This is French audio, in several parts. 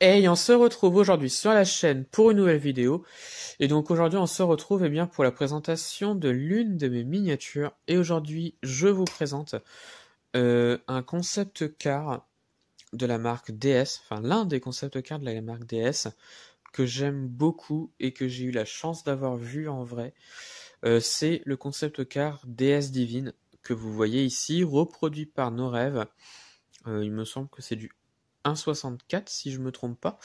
Hey, on se retrouve aujourd'hui sur la chaîne pour une nouvelle vidéo. Et donc aujourd'hui, on se retrouve bien pour la présentation de l'une de mes miniatures. Et aujourd'hui, je vous présente un concept car de la marque DS, enfin l'un des concept cars de la marque DS que j'aime beaucoup et que j'ai eu la chance d'avoir vu en vrai. C'est le concept car DS Divine que vous voyez ici, reproduit par Nos Rêves. Il me semble que c'est du 1,64 si je me trompe pas.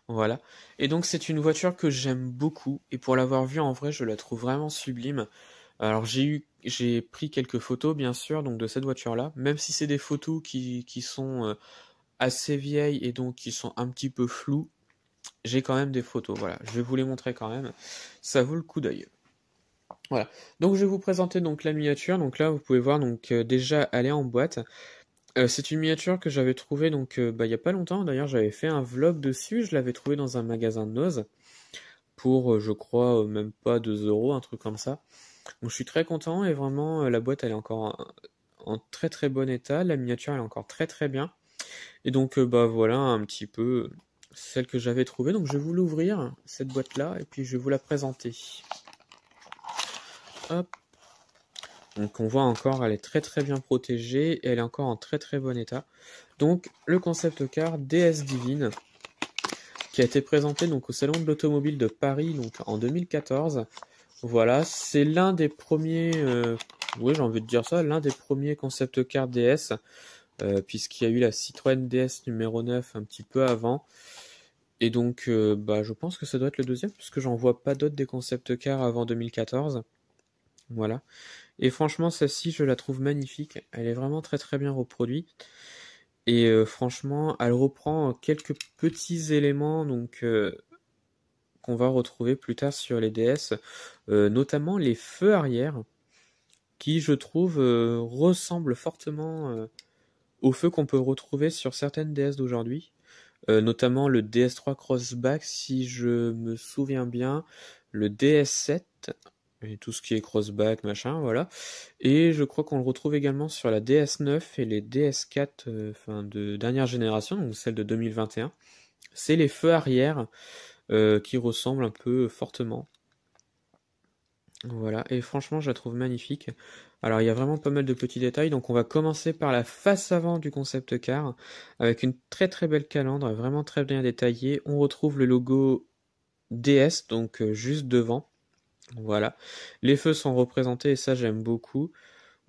Voilà. Et donc c'est une voiture que j'aime beaucoup et pour l'avoir vue en vrai, je la trouve vraiment sublime. Alors j'ai pris quelques photos bien sûr donc de cette voiture-là, même si c'est des photos qui sont assez vieilles et donc qui sont un petit peu floues, j'ai quand même des photos. Voilà, je vais vous les montrer quand même. Ça vaut le coup d'œil. Voilà. Donc je vais vous présenter donc la miniature. Donc là vous pouvez voir donc déjà elle est en boîte. C'est une miniature que j'avais trouvée donc il y a pas longtemps. D'ailleurs, j'avais fait un vlog dessus. Je l'avais trouvée dans un magasin de Noz pour, je crois, même pas 2 euros, un truc comme ça. Donc je suis très content et vraiment la boîte elle est encore en très très bon état. La miniature elle est encore très très bien. Et donc voilà un petit peu celle que j'avais trouvée. Donc je vais vous l'ouvrir cette boîte là et puis je vais vous la présenter. Hop. Donc on voit encore, elle est très très bien protégée et elle est encore en très très bon état. Donc le concept car DS Divine qui a été présenté donc au Salon de l'Automobile de Paris donc en 2014. Voilà, c'est l'un des premiers, oui j'ai envie de dire ça, l'un des premiers concept car DS, puisqu'il y a eu la Citroën DS numéro 9 un petit peu avant. Et donc je pense que ça doit être le deuxième, puisque j'en vois pas d'autres des concept cars avant 2014. Voilà. Et franchement, celle-ci, je la trouve magnifique. Elle est vraiment très très bien reproduite. Et franchement, elle reprend quelques petits éléments donc qu'on va retrouver plus tard sur les DS, notamment les feux arrière, qui je trouve ressemblent fortement aux feux qu'on peut retrouver sur certaines DS d'aujourd'hui, notamment le DS3 Crossback si je me souviens bien, le DS7 et tout ce qui est crossback, machin, voilà. Et je crois qu'on le retrouve également sur la DS9 et les DS4 de dernière génération, donc celle de 2021. C'est les feux arrière qui ressemblent un peu fortement. Voilà, et franchement, je la trouve magnifique. Alors, il y a vraiment pas mal de petits détails. Donc, on va commencer par la face avant du concept car, avec une très très belle calandre, vraiment très bien détaillée. On retrouve le logo DS, donc juste devant. Voilà. Les feux sont représentés et ça, j'aime beaucoup.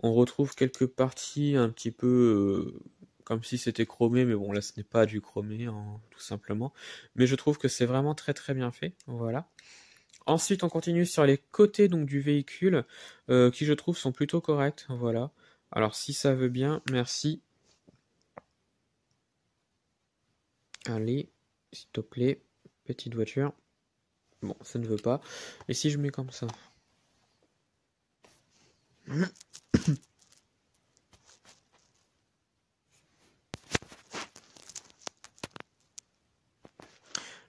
On retrouve quelques parties un petit peu comme si c'était chromé, mais bon, là, ce n'est pas du chromé, hein, tout simplement. Mais je trouve que c'est vraiment très très bien fait. Voilà. Ensuite, on continue sur les côtés donc du véhicule, qui je trouve sont plutôt corrects. Voilà. Alors si ça veut bien, merci. Allez, s'il te plaît, petite voiture. Bon, ça ne veut pas. Et si je mets comme ça?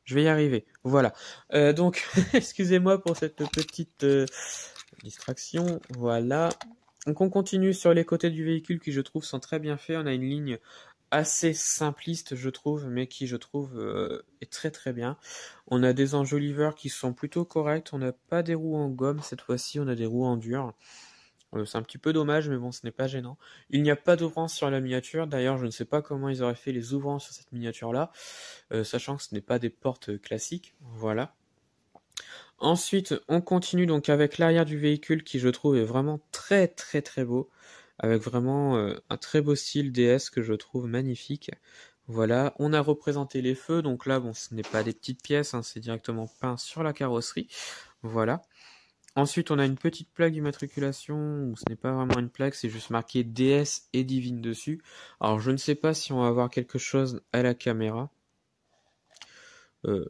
Je vais y arriver. Voilà. Donc, excusez-moi pour cette petite distraction. Voilà. Donc on continue sur les côtés du véhicule qui je trouve sont très bien faits. On a une ligne assez simpliste je trouve, mais qui je trouve est très très bien. On a des enjoliveurs qui sont plutôt corrects. On n'a pas des roues en gomme cette fois-ci, on a des roues en dur. C'est un petit peu dommage, mais bon, ce n'est pas gênant. Il n'y a pas d'ouvrant sur la miniature. D'ailleurs, je ne sais pas comment ils auraient fait les ouvrants sur cette miniature-là, sachant que ce n'est pas des portes classiques. Voilà. Ensuite, on continue donc avec l'arrière du véhicule qui je trouve est vraiment très très très beau, avec vraiment un très beau style DS que je trouve magnifique. Voilà, on a représenté les feux, donc là bon ce n'est pas des petites pièces, hein, c'est directement peint sur la carrosserie. Voilà. Ensuite on a une petite plaque d'immatriculation, où ce n'est pas vraiment une plaque, c'est juste marqué DS et Divine dessus. Alors je ne sais pas si on va avoir quelque chose à la caméra. Euh,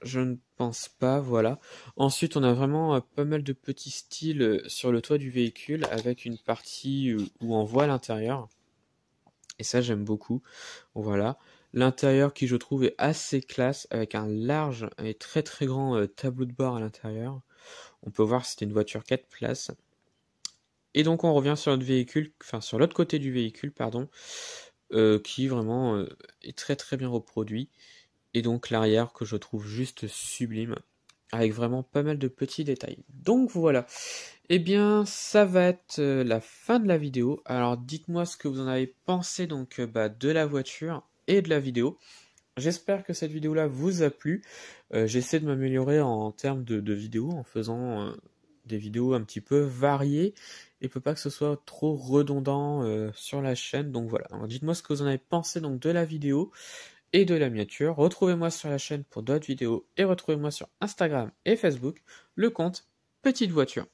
Je ne pense pas, voilà. Ensuite, on a vraiment pas mal de petits styles sur le toit du véhicule avec une partie où on voit l'intérieur. Et ça, j'aime beaucoup. Voilà. L'intérieur qui, je trouve, est assez classe avec un large et très très grand tableau de bord à l'intérieur. On peut voir que c'était une voiture 4 places. Et donc, on revient sur notre véhicule, enfin sur l'autre côté du véhicule, pardon, qui vraiment est très très bien reproduit. Et donc l'arrière que je trouve juste sublime, avec vraiment pas mal de petits détails. Donc voilà, eh bien ça va être la fin de la vidéo. Alors dites-moi ce que vous en avez pensé donc de la voiture et de la vidéo. J'espère que cette vidéo-là vous a plu. J'essaie de m'améliorer en termes de vidéos en faisant des vidéos un petit peu variées et peut pas que ce soit trop redondant sur la chaîne. Donc voilà, alors, dites-moi ce que vous en avez pensé donc de la vidéo et de la miniature. Retrouvez-moi sur la chaîne pour d'autres vidéos et retrouvez-moi sur Instagram et Facebook, le compte Petite Voiture.